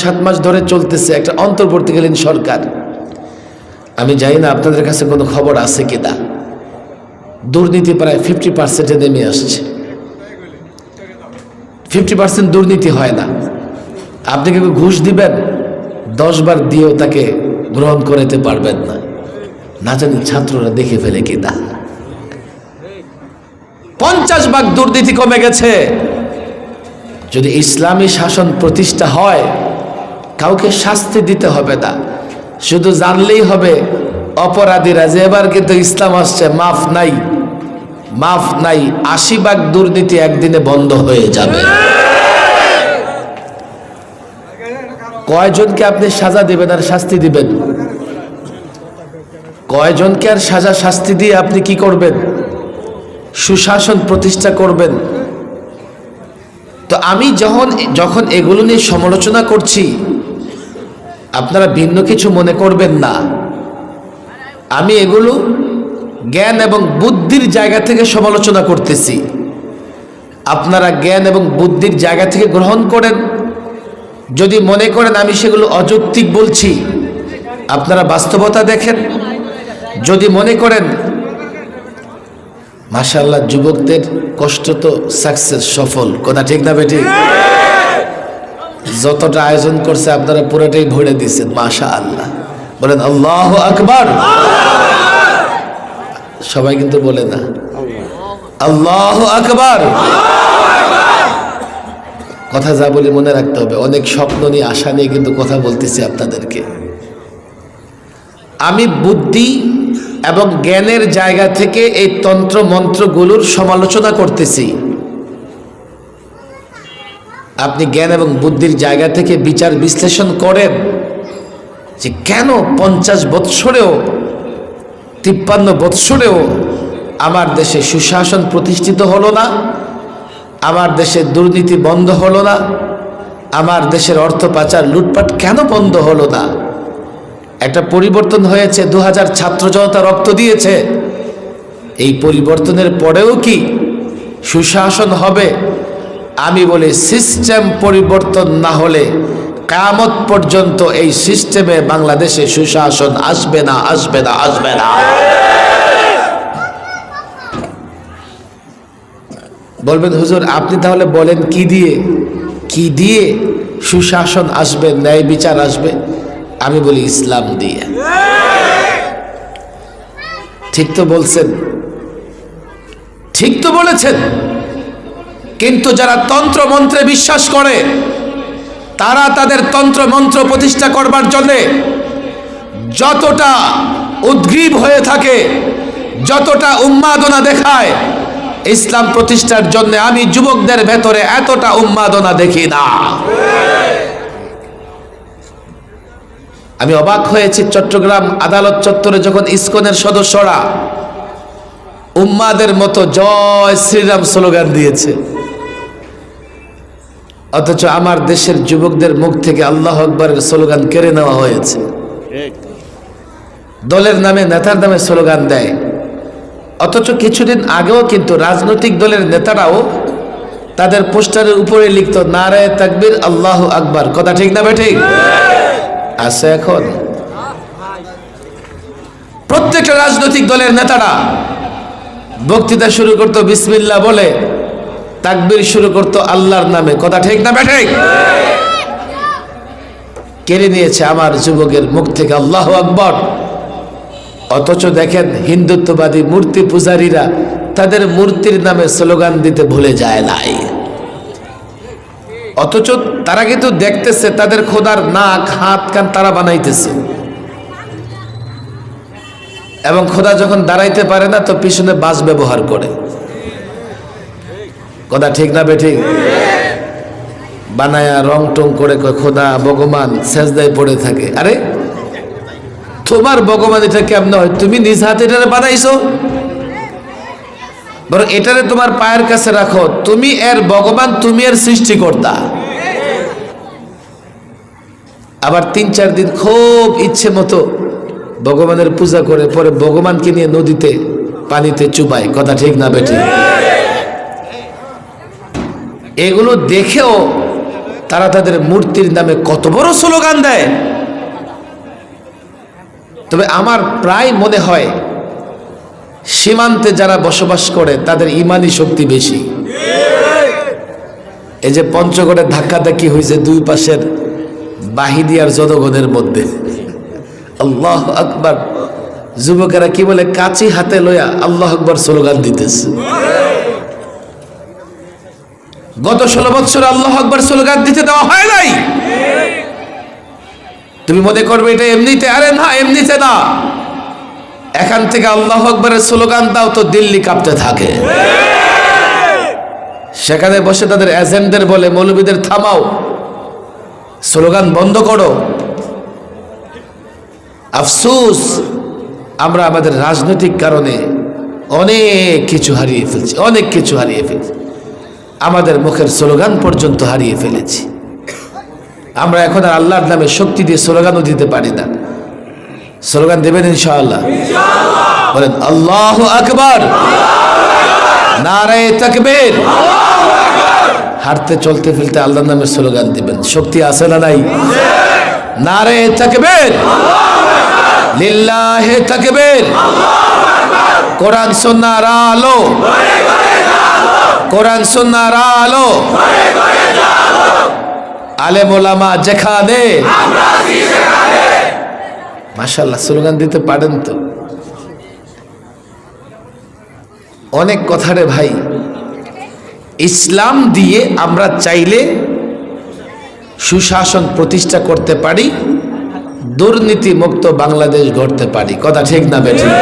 6-7 মাস ধরে চলতেছে একটা অন্তর্বর্তীকালীন সরকার। আমি জানি না আপনাদের কাছে কোনো খবর আছে কিনা, দুর্নীতি প্রায় 50%-এ নেমে আসছে। 50% দুর্নীতি হয় না। আপনি কি ঘুষ দিবেন, 10 বার দিয়েও তাকে গ্রহণ করতে পারবেন না। না জানি ছাত্ররা দেখে ফেলে কিনা। 50 ভাগ দুর্নীতি কমে গেছে। যদি ইসলামী শাসন প্রতিষ্ঠা হয়, কাউকে শাস্তি দিতে হবে না, শুধু জানলেই হবে অপরাধীরা যে এবার কিন্তু ইসলাম আসছে, মাফ নাই, মাফ নাই। 80 ভাগ দুর্নীতি একদিনে বন্ধ হয়ে যাবে। কয়জনকে আপনি সাজা দিবেন আর শাস্তি দিবেন? কয়জনকে আর সাজা শাস্তি দিয়ে আপনি কি করবেন? সুশাসন প্রতিষ্ঠা করবেন। তো আমি যখন এগুলো নিয়ে সমালোচনা করছি, আপনারা ভিন্ন কিছু মনে করবেন না। আমি এগুলো জ্ঞান এবং বুদ্ধির জায়গা থেকে সমালোচনা করতেছি। আপনারা জ্ঞান এবং বুদ্ধির জায়গা থেকে গ্রহণ করেন। যদি মনে করেন আমি সেগুলো অযৌক্তিক বলছি, আপনারা বাস্তবতা দেখেন। যদি মনে করেন মাশাআল্লাহ যুবকদের কষ্ট তো সাকসেস, সফল, কথা ঠিক না বেটি? যতটা আয়োজন করছে আপনারা পুরোটাই ভরে দিয়েছেন, মাশাআল্লাহ। বলেন আল্লাহু আকবার। সবাই কিন্তু বলে না আল্লাহু আকবার। কথা যা বলি মনে রাখতে হবে। অনেক স্বপ্ন নিয়ে, আশা নিয়ে কিন্তু কথা বলতেছি আপনাদেরকে। আমি বুদ্ধি এবং জ্ঞানের জায়গা থেকে এই তন্ত্র মন্ত্রগুলোর সমালোচনা করতেছি। আপনি জ্ঞান এবং বুদ্ধির জায়গা থেকে বিচার বিশ্লেষণ করেন যে কেন 50 বৎসরেও 53 বৎসরেও আমার দেশে সুশাসন প্রতিষ্ঠিত হলো না, আমার দেশে দুর্নীতি বন্ধ হলো না, আমার দেশের অর্থ পাচার লুটপাট কেন বন্ধ হলো না? একটা পরিবর্তন হয়েছে, 2000 ছাত্র জনতা রক্ত দিয়েছে। এই পরিবর্তনের পরেও কি সুশাসন হবে? আমি বলি সিস্টেম পরিবর্তন না হলে কিয়ামত পর্যন্ত এই সিস্টেমে বাংলাদেশে সুশাসন আসবে না, আসবে না, আসবে না। বলবেন হুজুর আপনি তাহলে বলেন কি দিয়ে সুশাসন আসবে, ন্যায় বিচার আসবে? আমি বলি ইসলাম দিয়ে। ঠিক তো বলছেন, ঠিক তো বলেছেন। কিন্তু যারা তন্ত্র মন্ত্রে বিশ্বাস করে, তারা তাদের তন্ত্র মন্ত্র প্রতিষ্ঠা করবার জন্য যতটা উদ্গ্রীব হয়ে থাকে, যতটা উন্মাদনা দেখায়, ইসলাম প্রতিষ্ঠার জন্য আমি যুবকদের ভেতরে এতটা উন্মাদনা দেখি না। আমি অবাক হয়েছি চট্টগ্রাম আদালত চত্বরে যখন ইসকনের সদস্যরা উম্মাদের মতো জয় শ্রীরাম স্লোগান দিয়েছে, অথচ আমার দেশের যুবকদের মুখ থেকে আল্লাহু আকবারের স্লোগান কেড়ে নেওয়া হয়েছে। দলের নামে, নেতার নামে স্লোগান দেয়। অথচ কিছুদিন আগেও কিন্তু রাজনৈতিক দলের নেতারাও তাদের পোস্টারের উপরে লিখত নারায়ে তাকবীর আল্লাহু আকবার, কথা ঠিক না বেঠিক? আছে এখন প্রত্যেকটা রাজনৈতিক দলের নেতারা বক্তৃতা শুরু করতো বিসমিল্লাহ বলে, তাকবীর শুরু করতো আল্লাহর নামে, কথা ঠিক না বেঠিক? কেড়ে নিয়েছে আমার যুবকের মুখ থেকে আল্লাহু আকবার। অথচ দেখেন হিন্দুত্ববাদী মূর্তি পূজারীরা তাদের মূর্তির নামে স্লোগান দিতে ভুলে যায় নাই। অথচ তারা কিন্তু দেখতেছে তাদের খোদার নাক, হাত, কান তারা বানাইতেছে, এবং খোদা যখন দাঁড়াইতে পারে না তো পিছনে বাস ব্যবহার করে, কথা ঠিক না বেঠিক? বানায়া রং টং করে খোদা ভগবান সেজদায় পড়ে থাকে। আরে তোমার ভগবান এটা কেমন হয়? তুমি নিজ হাতে এটারে বানাইছো, বরং এটারে তোমার পায়ের কাছে রাখো। তুমি এর ভগবান, তুমি এর সৃষ্টিকর্তা। আবার 3-4 দিন খুব ইচ্ছে মতো ভগবানের পূজা করে পরে ভগবানকে নিয়ে নদীতে পানিতে চুবায়, কথা ঠিক না বেঠিক? এগুলো দেখেও তারা তাদের মূর্তির নামে কত বড় স্লোগান দেয়। তবে আমার প্রায় মনে হয় সীমান্তে যারা বসবাস করে তাদের ইমানি শক্তি বেশি। এই যে পঞ্চগড়ে ধাক্কাধাক্কি হয়েছে দুই পাশের বাহিনী আর জনগণের মধ্যে, আল্লাহ আকবার, যুবকেরা কি বলে কাঁচি হাতে লইয়া আল্লাহ আকবার স্লোগান দিতেছে। গত 16 বছর আল্লাহ আকবার স্লোগান দিতে দেওয়া হয় নাই। তুমি মনে করবে এটা এমনিতে, আরে না, এমনিতে না। এখান থেকে আল্লাহ আকবারের স্লোগান দাও তো দিল্লি কাঁপতে থাকে। সেখানে বসে তাদের এজেন্টদের বলে মৌলবীদের থামাও, স্লোগান বন্ধ করো। আফসোস, আমরা আমাদের রাজনৈতিক কারণে অনেক কিছু হারিয়ে ফেলছি, অনেক কিছু হারিয়ে ফেলছি। আমাদের মুখের স্লোগান পর্যন্ত হারিয়ে ফেলেছি। আমরা এখন আর আল্লাহর নামে শক্তি দিয়ে স্লোগানও দিতে পারি না। স্লোগান দেবেন ইনশাআল্লাহ? বলেন আল্লাহু আকবার, নারায়ে তাকবীর। হাঁটতে চলতে ফিরতে আল্লাহর নামে স্লোগান দিবেন, শক্তি আছে না নাই? নারায়ে তাকবীর, লিল্লাহি তাকবীর। কোরআন সুন্নাহর আলো, কোরআন সুন্নাহর আলো। আলেম ওলামা যেখানে, মাশাআল্লাহ স্লোগান দিতে পারেন তো। অনেক কথা রে ভাই। ইসলাম দিয়ে আমরা চাইলে সুশাসন প্রতিষ্ঠা করতে পারি, দুর্নীতি মুক্ত বাংলাদেশ গড়তে পারি। কথা ঠিক না বেঠিক?